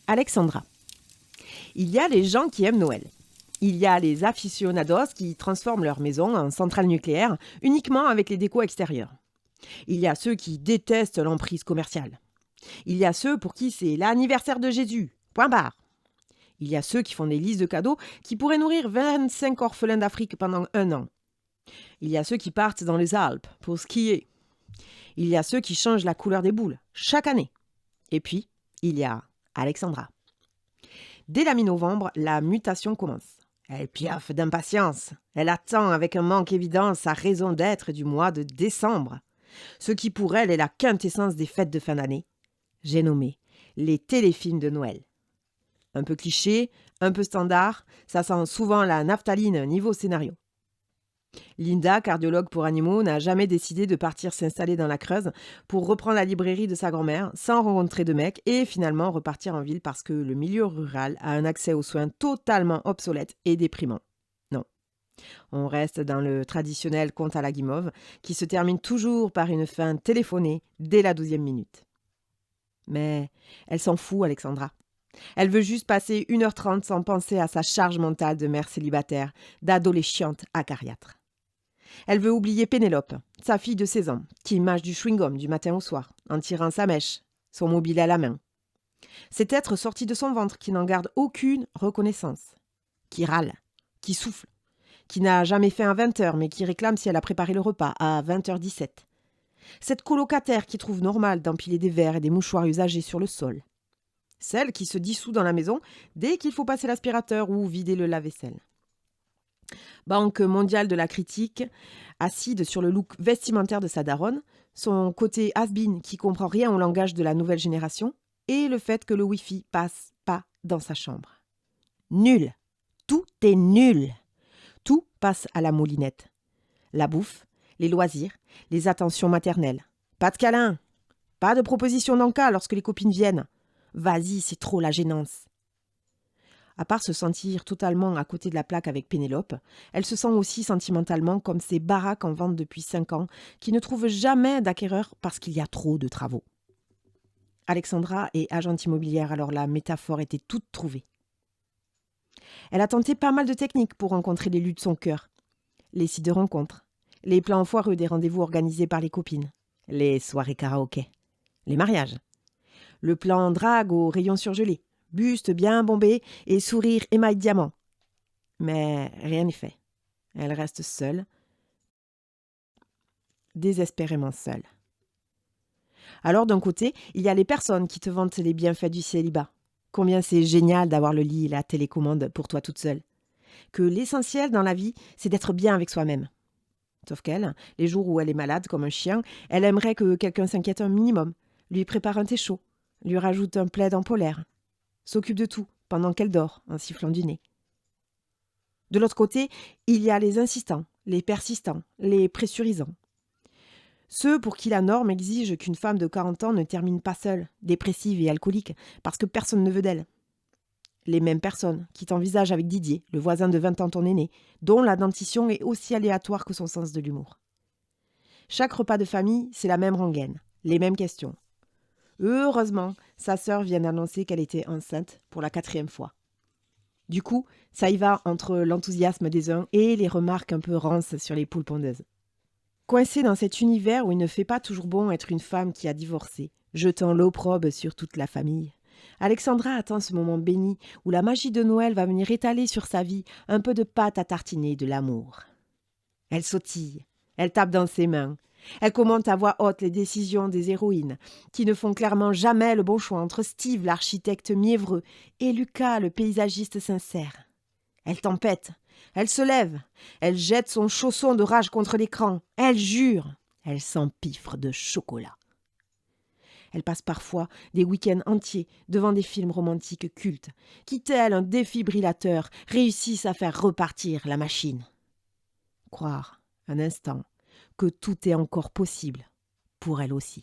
Alexandra. Il y a les gens qui aiment Noël. Il y a les aficionados qui transforment leur maison en centrale nucléaire uniquement avec les décos extérieurs. Il y a ceux qui détestent l'emprise commerciale. Il y a ceux pour qui c'est l'anniversaire de Jésus. Point barre. Il y a ceux qui font des listes de cadeaux qui pourraient nourrir 25 orphelins d'Afrique pendant 1 an. Il y a ceux qui partent dans les Alpes pour skier. Il y a ceux qui changent la couleur des boules chaque année. Et puis, il y a Alexandra. Dès la mi-novembre, la mutation commence. Elle piaffe d'impatience. Elle attend avec un manque évident sa raison d'être du mois de décembre. Ce qui pour elle est la quintessence des fêtes de fin d'année. J'ai nommé les téléfilms de Noël. Un peu cliché, un peu standard, ça sent souvent la naphtaline niveau scénario. Linda, cardiologue pour animaux, n'a jamais décidé de partir s'installer dans la Creuse pour reprendre la librairie de sa grand-mère sans rencontrer de mec et finalement repartir en ville parce que le milieu rural a un accès aux soins totalement obsolète et déprimant. Non. On reste dans le traditionnel conte à la guimauve qui se termine toujours par une fin téléphonée dès la 12e minute. Mais elle s'en fout, Alexandra. Elle veut juste passer 1h30 sans penser à sa charge mentale de mère célibataire, d'adolescente acariâtre. Elle veut oublier Pénélope, sa fille de 16 ans, qui mâche du chewing-gum du matin au soir, en tirant sa mèche, son mobile à la main. Cet être sorti de son ventre qui n'en garde aucune reconnaissance, qui râle, qui souffle, qui n'a jamais fait un 20h mais qui réclame si elle a préparé le repas à 20h17. Cette colocataire qui trouve normal d'empiler des verres et des mouchoirs usagés sur le sol. Celle qui se dissout dans la maison dès qu'il faut passer l'aspirateur ou vider le lave-vaisselle. Banque mondiale de la critique, acide sur le look vestimentaire de sa daronne, son côté has-been qui comprend rien au langage de la nouvelle génération, et le fait que le Wi-Fi passe pas dans sa chambre. Nul. Tout est nul. Tout passe à la moulinette. La bouffe, les loisirs, les attentions maternelles. Pas de câlin. Pas de proposition d'encas lorsque les copines viennent. Vas-y, c'est trop la gênance. À part se sentir totalement à côté de la plaque avec Pénélope, elle se sent aussi sentimentalement comme ces baraques en vente depuis 5 ans qui ne trouvent jamais d'acquéreur parce qu'il y a trop de travaux. Alexandra est agente immobilière, alors la métaphore était toute trouvée. Elle a tenté pas mal de techniques pour rencontrer l'élu de son cœur. Les sites de rencontres, les plans foireux des rendez-vous organisés par les copines, les soirées karaoké, les mariages, le plan drague au rayon surgelé, buste bien bombé et sourire émail diamant. Mais rien n'est fait. Elle reste seule, désespérément seule. Alors d'un côté, il y a les personnes qui te vantent les bienfaits du célibat. Combien c'est génial d'avoir le lit et la télécommande pour toi toute seule. Que l'essentiel dans la vie, c'est d'être bien avec soi-même. Sauf qu'elle, les jours où elle est malade comme un chien, elle aimerait que quelqu'un s'inquiète un minimum, lui prépare un thé chaud, lui rajoute un plaid en polaire, s'occupe de tout pendant qu'elle dort en sifflant du nez. De l'autre côté, il y a les insistants, les persistants, les pressurisants. Ceux pour qui la norme exige qu'une femme de 40 ans ne termine pas seule, dépressive et alcoolique, parce que personne ne veut d'elle. Les mêmes personnes qui t'envisagent avec Didier, le voisin de 20 ans ton aîné, dont la dentition est aussi aléatoire que son sens de l'humour. Chaque repas de famille, c'est la même rengaine, les mêmes questions. Heureusement, sa sœur vient d'annoncer qu'elle était enceinte pour la 4e fois. Du coup, ça y va entre l'enthousiasme des uns et les remarques un peu rances sur les poules pondeuses. Coincée dans cet univers où il ne fait pas toujours bon être une femme qui a divorcé, jetant l'opprobre sur toute la famille, Alexandra attend ce moment béni où la magie de Noël va venir étaler sur sa vie un peu de pâte à tartiner de l'amour. Elle sautille, elle tape dans ses mains, elle commente à voix haute les décisions des héroïnes, qui ne font clairement jamais le bon choix entre Steve, l'architecte mièvreux, et Lucas, le paysagiste sincère. Elle tempête, elle se lève, elle jette son chausson de rage contre l'écran, elle jure, elle s'empiffre de chocolat. Elle passe parfois des week-ends entiers devant des films romantiques cultes, qui, tel un défibrillateur, réussissent à faire repartir la machine. Croire, un instant, que tout est encore possible pour elle aussi.